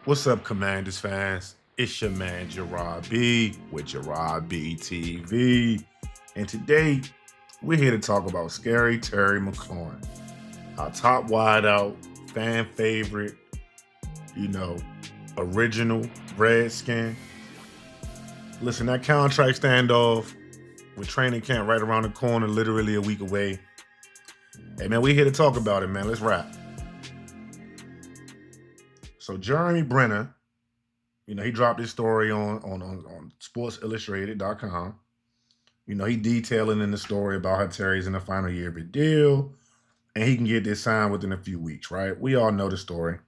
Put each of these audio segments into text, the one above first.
What's up, Commanders fans? It's your man Gerard B with Gerard B TV. And today we're here to talk about scary Terry McLaurin, our top wideout, fan favorite, you know, original Redskin. Listen, that contract standoff with training camp right around the corner, literally a week away. Hey man, we're here to talk about it, man. Let's wrap. So Jeremy Brenner, he dropped his story on sportsillustrated.com. He detailing in the story about how Terry's in the final year of a deal and he can get this signed within a few weeks, right? We all know the story.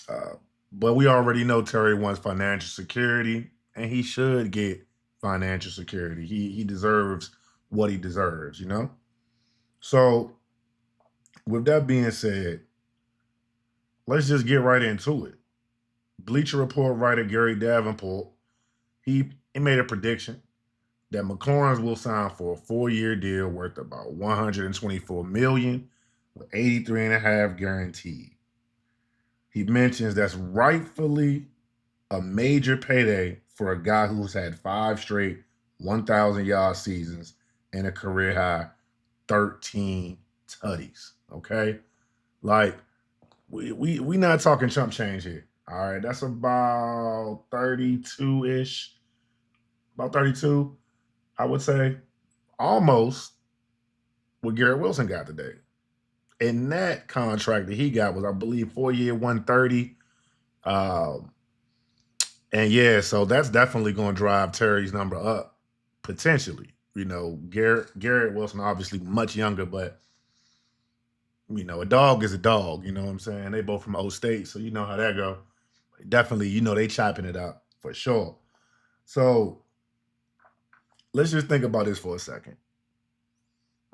Uh, but we already know Terry wants financial security and he should get financial security. He deserves what he deserves. So with that being said, let's just get right into it. Bleacher Report writer Gary Davenport, he made a prediction that McLaurin's will sign for a 4-year deal worth about $124 million with 83 and a half guaranteed. He mentions that's rightfully a major payday for a guy who's had 5 straight 1,000-yard seasons and a career high 13 tutties. Okay, like we not talking chump change here. All right, that's about 32 ish, about 32. I would say almost what Garrett Wilson got today. And that contract that he got was, I believe, 4-year, 130. Um, and yeah, so that's definitely going to drive Terry's number up potentially. Garrett Wilson obviously much younger, but a dog is a dog. You know what I'm saying? They both from O State, so you know how that go. Definitely, they chopping it up for sure. So let's just think about this for a second.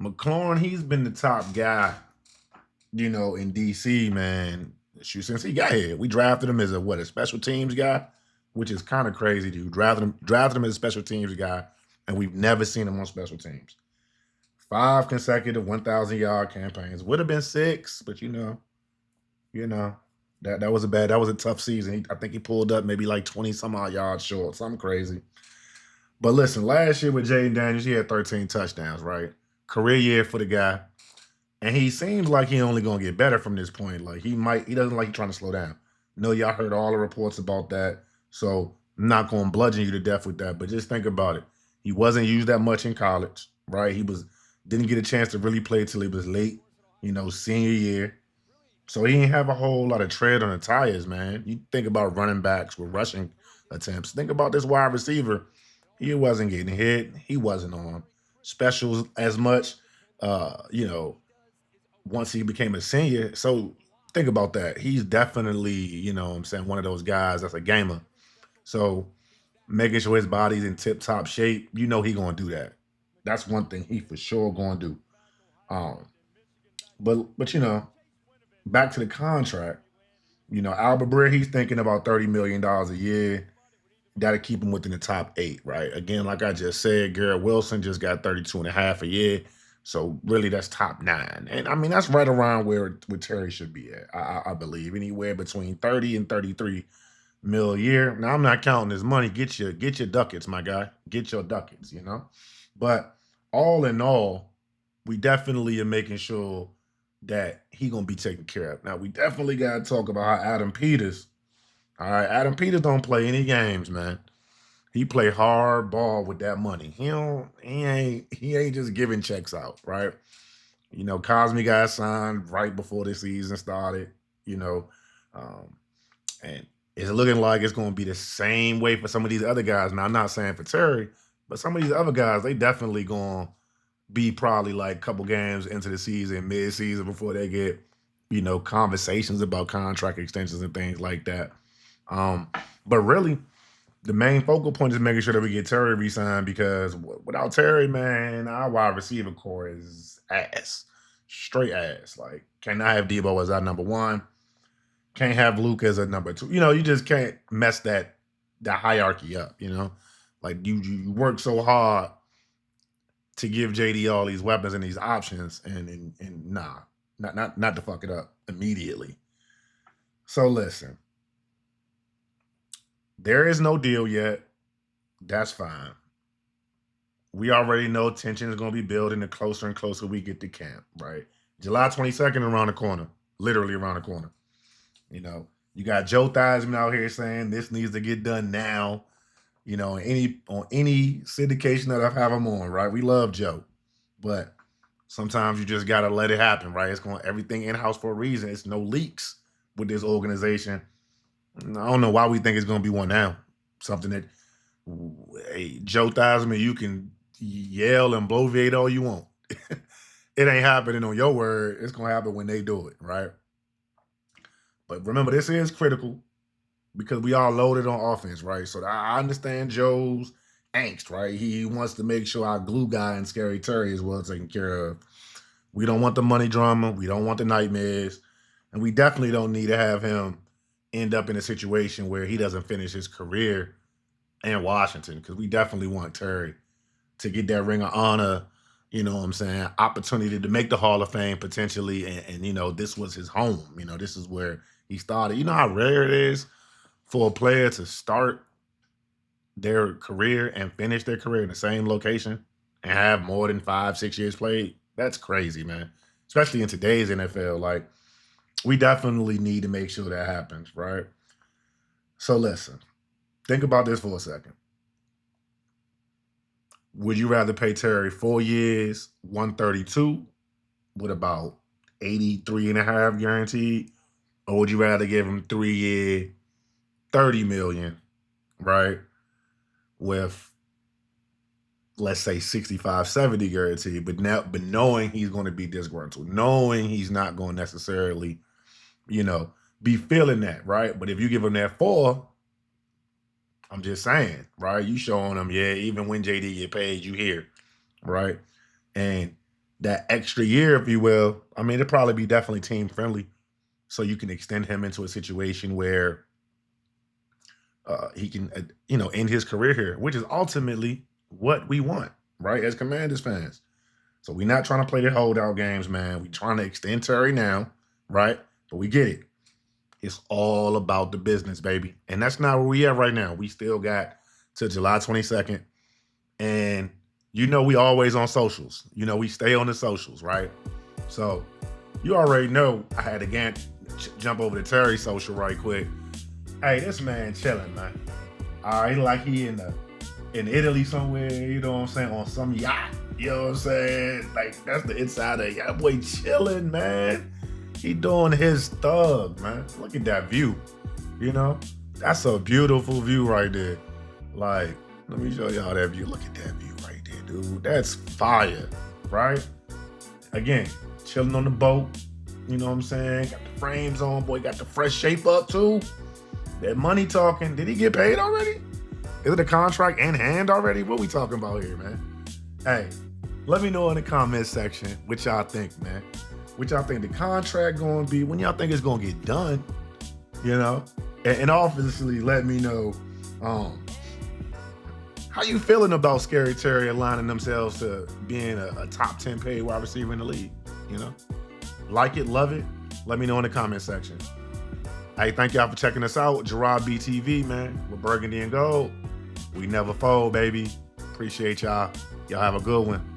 McLaurin, he's been the top guy, in DC, man, since he got here. We drafted him as a special teams guy, which is kind of crazy, dude. Drafted him as a special teams guy, and we've never seen him on special teams. 5 consecutive 1,000-yard campaigns. Would have been 6, but that was a tough season. I think he pulled up maybe like 20 some odd yards short, something crazy. But listen, last year with Jayden Daniels, he had 13 touchdowns, right? Career year for the guy. And he seems like he only gonna get better from this point. Like he doesn't like trying to slow down. No, y'all heard all the reports about that. So I'm not gonna bludgeon you to death with that. But just think about it. He wasn't used that much in college, right? Didn't get a chance to really play till he was late, senior year. So he didn't have a whole lot of tread on the tires, man. You think about running backs with rushing attempts. Think about this wide receiver. He wasn't getting hit. He wasn't on specials as much. Uh, you know, once he became a senior. So think about that. He's definitely, what I'm saying, one of those guys that's a gamer. So making sure his body's in tip top shape, he gonna do that. That's one thing he for sure gonna do. Um, but back to the contract. Albert Breer, he's thinking about $30 million a year. That'll keep him within the top 8, right? Again, like I just said, Garrett Wilson just got 32 and a half a year. So really that's top 9. And I mean, that's right around where Terry should be at, I believe. Anywhere between 30 and 33 mil a year. Now I'm not counting his money. Get your ducats, my guy. Get your ducats. But all in all, we definitely are making sure that he gonna be taken care of. Now we definitely gotta talk about how Adam Peters. All right, Adam Peters don't play any games, man. He play hard ball with that money. He ain't just giving checks out, right? Cosme got signed right before the season started, you know. Um, and it's looking like it's gonna be the same way for some of these other guys. Now, I'm not saying for Terry, but some of these other guys, they definitely gonna be probably like a couple games into the season, mid-season before they get, conversations about contract extensions and things like that. Um, but really, the main focal point is making sure that we get Terry re-signed because without Terry, man, our wide receiver core is ass, straight ass. Like, cannot have Debo as our number 1, can't have Luke as a number 2. You just can't mess that hierarchy up. Like you work so hard to give JD all these weapons and these options, and nah, not to fuck it up immediately. So listen. There is no deal yet. That's fine. We already know tension is going to be building the closer and closer we get to camp, right? July 22nd around the corner, literally around the corner. You know, you got Joe Theismann out here saying this needs to get done now. You know, on any syndication that I have him on, right? We love Joe, but sometimes you just gotta let it happen, right? It's going everything in house for a reason. It's no leaks with this organization. I don't know why we think it's gonna be one now. Something that, hey, Joe Theismann, you can yell and bloviate all you want. It ain't happening on your word. It's gonna happen when they do it, right? But remember, this is critical because we all loaded on offense, right? So I understand Joe's angst, right? He wants to make sure our glue guy and Scary Terry is well taken care of. We don't want the money drama. We don't want the nightmares. And we definitely don't need to have him end up in a situation where he doesn't finish his career in Washington, because we definitely want Terry to get that ring of honor, you know what I'm saying, opportunity to make the Hall of Fame potentially. And you know, this was his home. You know, this is where he started. You know how rare it is for a player to start their career and finish their career in the same location and have more than 5-6 years played? That's crazy, man. Especially in today's NFL. Like, we definitely need to make sure that happens, right? So listen, think about this for a second. Would you rather pay Terry 4 years, 132, with about 83 and a half guaranteed? Or would you rather give him 3 year, 30 million, right? With, let's say, 65, 70 guaranteed, but knowing he's going to be disgruntled, knowing he's not going to necessarily, you know, be feeling that, right? But if you give him that 4, I'm just saying, right? You showing him, yeah, even when JD get paid, you here, right? And that extra year, if you will, I mean, it'd probably be definitely team friendly. So you can extend him into a situation where he can, you know, end his career here, which is ultimately what we want, right? As Commanders fans. So we're not trying to play the holdout games, man. We're trying to extend Terry now, right? But we get it. It's all about the business, baby. And that's not where we at right now. We still got to July 22nd. And you know we always on socials. You know, we stay on the socials, right? So you already know I had to jump over to Terry's social right quick. Hey, this man chilling, man. All right, like he in Italy somewhere, you know what I'm saying, on some yacht. You know what I'm saying? Like, that's the inside of that boy chilling, man. He doing his thug, man. Look at that view. You know? That's a beautiful view right there. Like, let me show y'all that view. Look at that view right there, dude. That's fire, right? Again, chilling on the boat. You know what I'm saying? Got the frames on. Boy, got the fresh shape up, too. That money talking. Did he get paid already? Is it a contract in hand already? What we talking about here, man? Hey, let me know in the comments section what y'all think, man. What y'all think the contract going to be? When y'all think it's going to get done? You know? And obviously, let me know how you feeling about Scary Terry aligning themselves to being a top 10 paid wide receiver in the league. You know? Like it, love it. Let me know in the comment section. Hey, thank y'all for checking us out. Gerard BTV, man. With Burgundy and Gold. We never fold, baby. Appreciate y'all. Y'all have a good one.